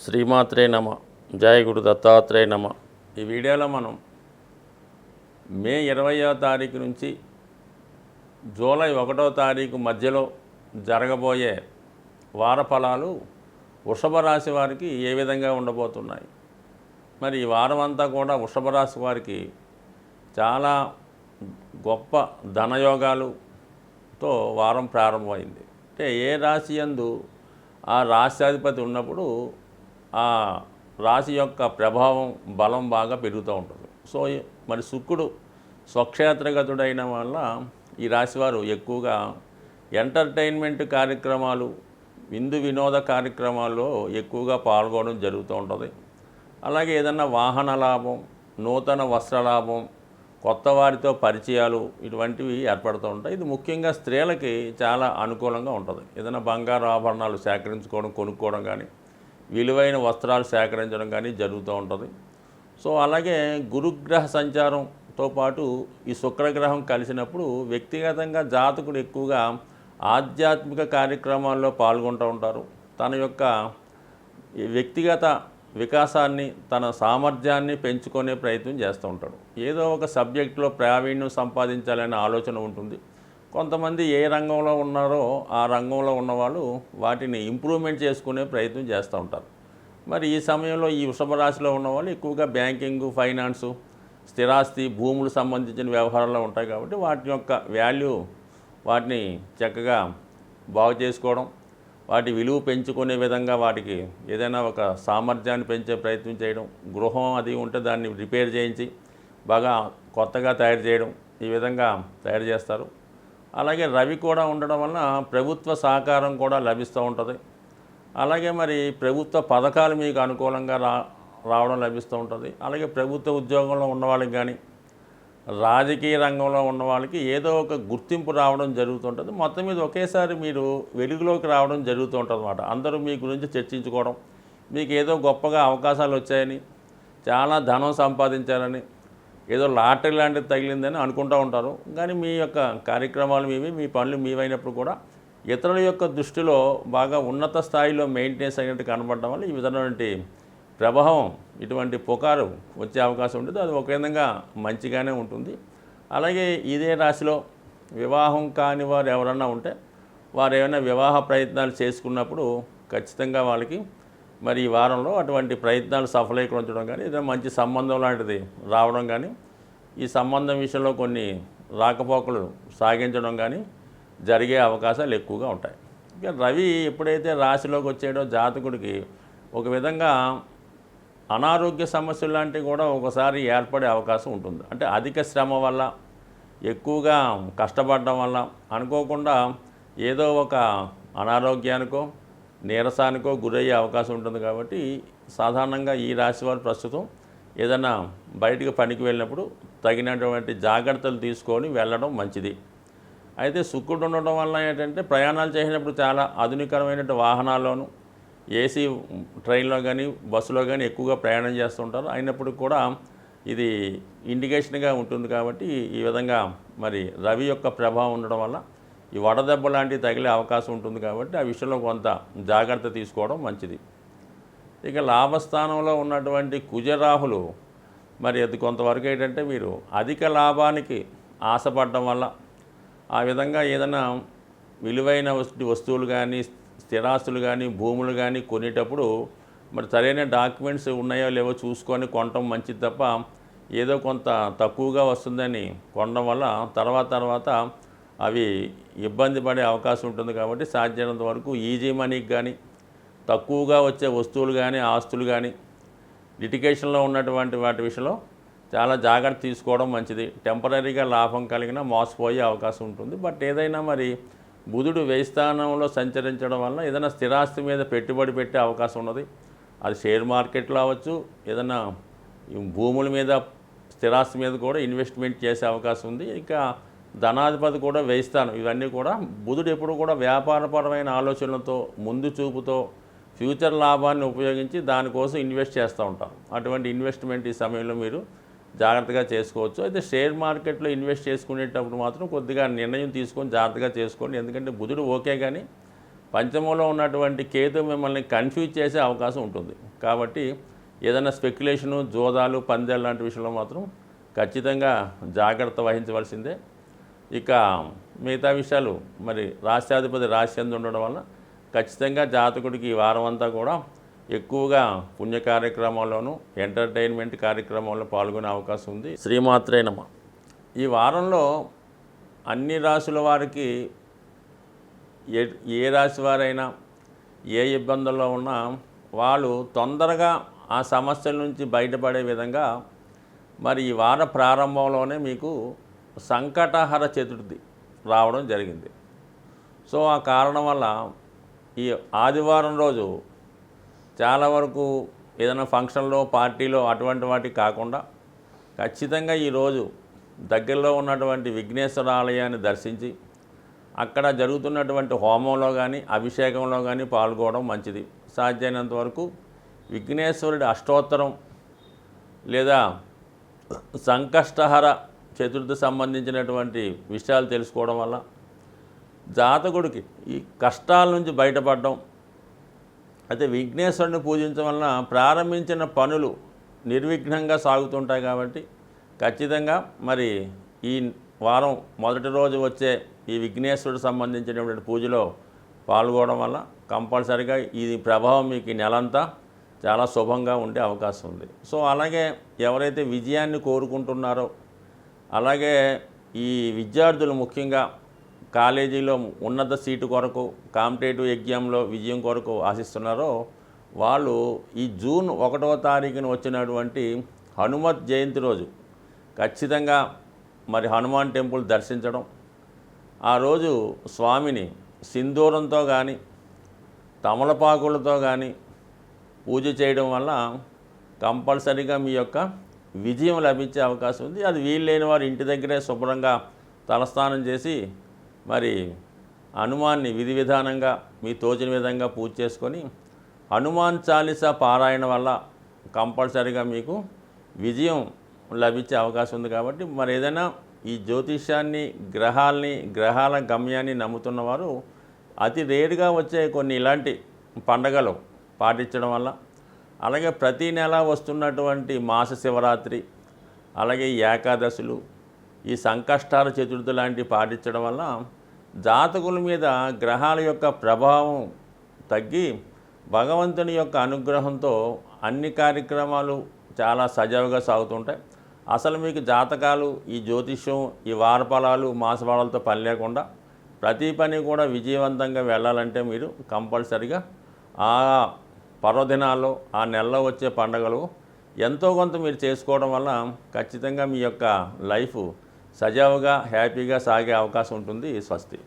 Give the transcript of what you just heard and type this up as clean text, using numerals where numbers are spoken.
శ్రీమాత్రే నమ. జయ గురు దత్తాత్రేయ నమ. ఈ వీడియోలో మనం మే 20వ తారీఖు నుంచి జూలై 1వ తారీఖు మధ్యలో జరగబోయే వార ఫలాలు వృషభ రాశి వారికి ఏ విధంగా ఉండబోతున్నాయి. మరి ఈ వారం అంతా కూడా వృషభ రాశి వారికి చాలా గొప్ప ధనయోగాలుతో వారం ప్రారంభమైంది. అంటే ఏ రాశి యందు ఆ రాశ్యాధిపతి ఉన్నప్పుడు ఆ రాశి యొక్క ప్రభావం బలం బాగా పెరుగుతూ ఉంటుంది. సో మరి శుక్రుడు స్వక్షేత్రగతుడైన వల్ల ఈ రాశివారు ఎక్కువగా ఎంటర్టైన్మెంట్ కార్యక్రమాలు, విందు వినోద కార్యక్రమాల్లో ఎక్కువగా పాల్గొనడం జరుగుతూ ఉంటుంది. అలాగే ఏదన్నా వాహన లాభం, నూతన వస్త్ర లాభం, కొత్త వారితో పరిచయాలు ఇటువంటివి ఏర్పడుతూ ఉంటాయి. ఇది ముఖ్యంగా స్త్రీలకి చాలా అనుకూలంగా ఉంటుంది. ఏదైనా బంగారు ఆభరణాలు సేకరించుకోవడం, కొనుక్కోవడం కానీ, విలువైన వస్త్రాలు సేకరించడం కానీ జరుగుతూ ఉంటుంది. సో అలాగే గురుగ్రహ సంచారంతో పాటు ఈ శుక్రగ్రహం కలిసినప్పుడు వ్యక్తిగతంగా జాతకుడు ఎక్కువగా ఆధ్యాత్మిక కార్యక్రమాల్లో పాల్గొంటూ ఉంటారు. తన యొక్క వ్యక్తిగత వికాసాన్ని, తన సామర్థ్యాన్ని పెంచుకునే ప్రయత్నం చేస్తూ ఉంటాడు. ఏదో ఒక సబ్జెక్టులో ప్రావీణ్యం సంపాదించాలనే ఆలోచన ఉంటుంది. కొంతమంది ఏ రంగంలో ఉన్నారో ఆ రంగంలో ఉన్నవాళ్ళు వాటిని ఇంప్రూవ్మెంట్ చేసుకునే ప్రయత్నం చేస్తూ ఉంటారు. మరి ఈ సమయంలో ఈ వృషభ రాశిలో ఉన్నవాళ్ళు ఎక్కువగా బ్యాంకింగ్, ఫైనాన్సు, స్థిరాస్తి, భూములు సంబంధించిన వ్యవహారాలు ఉంటాయి. కాబట్టి వాటి యొక్క వాల్యూ, వాటిని చక్కగా బాగు చేసుకోవడం, వాటి విలువ పెంచుకునే విధంగా వాటికి ఏదైనా ఒక సామర్థ్యాన్ని పెంచే ప్రయత్నం చేయడం, గృహం అది ఉంటే దాన్ని రిపేర్ చేయించి బాగా కొత్తగా తయారు చేయడం, ఈ విధంగా తయారు చేస్తారు. అలాగే రవి కూడా ఉండడం వలన ప్రభుత్వ సహకారం కూడా లభిస్తూ ఉంటుంది. అలాగే మరి ప్రభుత్వ పథకాలు మీకు అనుకూలంగా రావడం లభిస్తూ ఉంటుంది. అలాగే ప్రభుత్వ ఉద్యోగంలో ఉన్నవాళ్ళకి కానీ, రాజకీయ రంగంలో ఉన్న వాళ్ళకి ఏదో ఒక గుర్తింపు రావడం జరుగుతుంటుంది. మొత్తం మీద ఒకేసారి మీరు వెలుగులోకి రావడం జరుగుతూ ఉంటుంది అన్నమాట. అందరూ మీ గురించి చర్చించుకోవడం, మీకు ఏదో గొప్పగా అవకాశాలు వచ్చాయని, చాలా ధనం సంపాదించారని, ఏదో లాటరీ లాంటిది తగిలిందని అనుకుంటూ ఉంటారు. కానీ మీ యొక్క కార్యక్రమాలు మీవి, మీ పనులు మీవైనప్పుడు కూడా ఇతరుల యొక్క దృష్టిలో బాగా ఉన్నత స్థాయిలో మెయింటెనెన్స్ అయినట్టు కనబడడం వల్ల ఈ విధమైనటువంటి ప్రభావం, ఇటువంటి పుకారు వచ్చే అవకాశం ఉంటుంది. అది ఒక విధంగా మంచిగానే ఉంటుంది. అలాగే ఇదే రాశిలో వివాహం కాని వారు ఎవరన్నా ఉంటే వారు ఏమైనా వివాహ ప్రయత్నాలు చేసుకున్నప్పుడు ఖచ్చితంగా వాళ్ళకి మరి ఈ వారంలో అటువంటి ప్రయత్నాలు సఫలీకరించడం కానీ, ఏదైనా మంచి సంబంధం లాంటిది రావడం కానీ, ఈ సంబంధం విషయంలో కొన్ని రాకపోకలు సాగించడం కానీ జరిగే అవకాశాలు ఎక్కువగా ఉంటాయి. ఇక రవి ఎప్పుడైతే రాశిలోకి వచ్చేయడో జాతకుడికి ఒక విధంగా అనారోగ్య సమస్యలు లాంటివి కూడా ఒకసారి ఏర్పడే అవకాశం ఉంటుంది. అంటే అధిక శ్రమ వల్ల, ఎక్కువగా కష్టపడడం వల్ల అనుకోకుండా ఏదో ఒక అనారోగ్యానికో, నీరసానికో గురయ్యే అవకాశం ఉంటుంది. కాబట్టి సాధారణంగా ఈ రాశి వారు ప్రస్తుతం ఏదైనా బయటికి పనికి వెళ్ళినప్పుడు తగినటువంటి జాగ్రత్తలు తీసుకొని వెళ్ళడం మంచిది. అయితే శుక్రుడు ఉండడం వల్ల ఏంటంటే ప్రయాణాలు చేసినప్పుడు చాలా ఆధునికరమైన వాహనాల్లోనూ, ఏసీ ట్రైన్లో కానీ, బస్సులో కానీ ఎక్కువగా ప్రయాణం చేస్తుంటారు. అయినప్పటికీ కూడా ఇది ఇండికేషన్గా ఉంటుంది. కాబట్టి ఈ విధంగా మరి రవి యొక్క ప్రభావం ఉండడం వల్ల ఈ వడదెబ్బ లాంటివి తగిలే అవకాశం ఉంటుంది. కాబట్టి ఆ విషయంలో కొంత జాగ్రత్త తీసుకోవడం మంచిది. ఇక లాభస్థానంలో ఉన్నటువంటి కుజరాహులు మరి అది కొంతవరకు ఏంటంటే మీరు అధిక లాభానికి ఆశపడడం వల్ల, ఆ విధంగా ఏదైనా విలువైన వస్తువులు కానీ, స్థిరాస్తులు కానీ, భూములు కానీ కొనేటప్పుడు మరి సరైన డాక్యుమెంట్స్ ఉన్నాయో లేవో చూసుకొని కొనడం మంచిది తప్ప ఏదో కొంత తక్కువగా వస్తుందని కొనడం వల్ల తర్వాత అవి ఇబ్బంది పడే అవకాశం ఉంటుంది. కాబట్టి సాధ్యమైనంత వరకు ఈజీ మనీకి కానీ, తక్కువగా వచ్చే వస్తువులు కానీ, ఆస్తులు కానీ, లిటిగేషన్లో ఉన్నటువంటి వాటి విషయంలో చాలా జాగ్రత్త తీసుకోవడం మంచిది. టెంపరీగా లాభం కలిగిన మోసపోయే అవకాశం ఉంటుంది. బట్ ఏదైనా మరి బుధుడు వ్యయ స్థానంలో సంచరించడం వల్ల ఏదైనా స్థిరాస్తి మీద పెట్టుబడి పెట్టే అవకాశం ఉన్నది. అది షేర్ మార్కెట్లో అవ్వచ్చు, ఏదైనా భూముల మీద, స్థిరాస్తి మీద కూడా ఇన్వెస్ట్మెంట్ చేసే అవకాశం ఉంది. ఇంకా ధనాధిపతి కూడా వ్యయిస్తాను. ఇవన్నీ కూడా బుధుడు ఎప్పుడు కూడా వ్యాపారపరమైన ఆలోచనలతో, ముందు చూపుతో ఫ్యూచర్ లాభాన్ని ఉపయోగించి దానికోసం ఇన్వెస్ట్ చేస్తూ ఉంటారు. అటువంటి ఇన్వెస్ట్మెంట్ ఈ సమయంలో మీరు జాగ్రత్తగా చేసుకోవచ్చు. అయితే షేర్ మార్కెట్లో ఇన్వెస్ట్ చేసుకునేటప్పుడు మాత్రం కొద్దిగా నిర్ణయం తీసుకొని జాగ్రత్తగా చేసుకోండి. ఎందుకంటే బుధుడు ఓకే కానీ పంచమంలో ఉన్నటువంటి కేతు మిమ్మల్ని కన్ఫ్యూజ్ చేసే అవకాశం ఉంటుంది. కాబట్టి ఏదైనా స్పెక్యులేషను, జోదాలు, పందాలు లాంటి విషయంలో మాత్రం ఖచ్చితంగా జాగ్రత్త వహించవలసిందే. ఇక మిగతా విషయాలు మరి రాష్ట్రాధిపతి రాశ్యందు ఉండడం వల్ల ఖచ్చితంగా జాతకుడికి ఈ వారం అంతా కూడా ఎక్కువగా పుణ్య కార్యక్రమాల్లోనూ ఎంటర్టైన్మెంట్ కార్యక్రమాల్లో పాల్గొనే అవకాశం ఉంది. శ్రీమాత్రే నమః. ఈ వారంలో అన్ని రాశుల వారికి ఏ రాశి వారైనా ఏ ఇబ్బందుల్లో ఉన్నా వాళ్ళు తొందరగా ఆ సమస్యల నుంచి బయటపడే విధంగా మరి ఈ వార ప్రారంభంలోనే మీకు సంకటహర చతుర్థి రావడం జరిగింది. సో ఆ కారణం వల్ల ఈ ఆదివారం రోజు చాలా వరకు ఏదైనా ఫంక్షన్లో, పార్టీలో అటువంటి వాటికి కాకుండా ఖచ్చితంగా ఈరోజు దగ్గరలో ఉన్నటువంటి విఘ్నేశ్వర ఆలయాన్ని దర్శించి అక్కడ జరుగుతున్నటువంటి హోమంలో కానీ అభిషేకంలో కానీ పాల్గొనడం మంచిది. సాధ్యమైనంత వరకు విఘ్నేశ్వరుడి అష్టోత్తరం లేదా సంకష్టహర చతుర్థి సంబంధించినటువంటి విషయాలు తెలుసుకోవడం వల్ల జాతకుడికి ఈ కష్టాల నుంచి బయటపడడం. అయితే విఘ్నేశ్వరుని పూజించడం వలన ప్రారంభించిన పనులు నిర్విఘ్నంగా సాగుతుంటాయి. కాబట్టి ఖచ్చితంగా మరి ఈ వారం మొదటి రోజు వచ్చే ఈ విఘ్నేశ్వరుడు సంబంధించినటువంటి పూజలో పాల్గొనడం వల్ల కంపల్సరిగా ఈ ప్రభావం మీకు ఈ నెలంతా చాలా శుభంగా ఉండే అవకాశం ఉంది. సో అలాగే ఎవరైతే విజయాన్ని కోరుకుంటున్నారో, అలాగే ఈ విద్యార్థులు ముఖ్యంగా కాలేజీలో ఉన్నత సీటు కొరకు, కాంపిటేటివ్ ఎగ్జామ్లో విజయం కొరకు ఆశిస్తున్నారో వాళ్ళు ఈ జూన్ 1వ తారీఖున వచ్చినటువంటి హనుమత్ జయంతి రోజు ఖచ్చితంగా మరి హనుమాన్ టెంపుల్ దర్శించడం, ఆ రోజు స్వామిని సింధూరంతో కానీ తమలపాకులతో కానీ పూజ చేయడం వల్ల కంపల్సరీగా మీ యొక్క విజయం లభించే అవకాశం ఉంది. అది వీలు లేని వారు ఇంటి దగ్గరే శుభ్రంగా తలస్నానం చేసి మరి హనుమాన్ని విధి విధానంగా మీ తోచిన విధంగా పూజ చేసుకొని హనుమాన్ చాలీసా పారాయణ వల్ల కంపల్సరీగా మీకు విజయం లభించే అవకాశం ఉంది. కాబట్టి మరి ఏదైనా ఈ జ్యోతిష్యాన్ని, గ్రహాల గమ్యాన్ని నమ్ముతున్నవారు అతి రేరుగా వచ్చే కొన్ని ఇలాంటి పండగలు పాటించడం వల్ల, అలాగే ప్రతీ నెల వస్తున్నటువంటి మాస శివరాత్రి, అలాగే ఈ ఏకాదశులు, ఈ సంకష్టాల చతుర్థి లాంటివి పాటించడం వల్ల జాతకుల మీద గ్రహాల యొక్క ప్రభావం తగ్గి భగవంతుని యొక్క అనుగ్రహంతో అన్ని కార్యక్రమాలు చాలా సజావుగా సాగుతుంటాయి. అసలు మీకు జాతకాలు, ఈ జ్యోతిష్యం, ఈ వారఫలాలు, మాసఫలాలతో పని లేకుండా ప్రతి పని కూడా విజయవంతంగా వెళ్ళాలంటే మీరు కంపల్సరిగా ఆ పర్వదినాల్లో, ఆ నెలలో వచ్చే పండుగలు ఎంతో కొంత మీరు చేసుకోవడం వల్ల ఖచ్చితంగా మీ యొక్క లైఫ్ సజావుగా, హ్యాపీగా సాగే అవకాశం ఉంటుంది. స్వస్తి.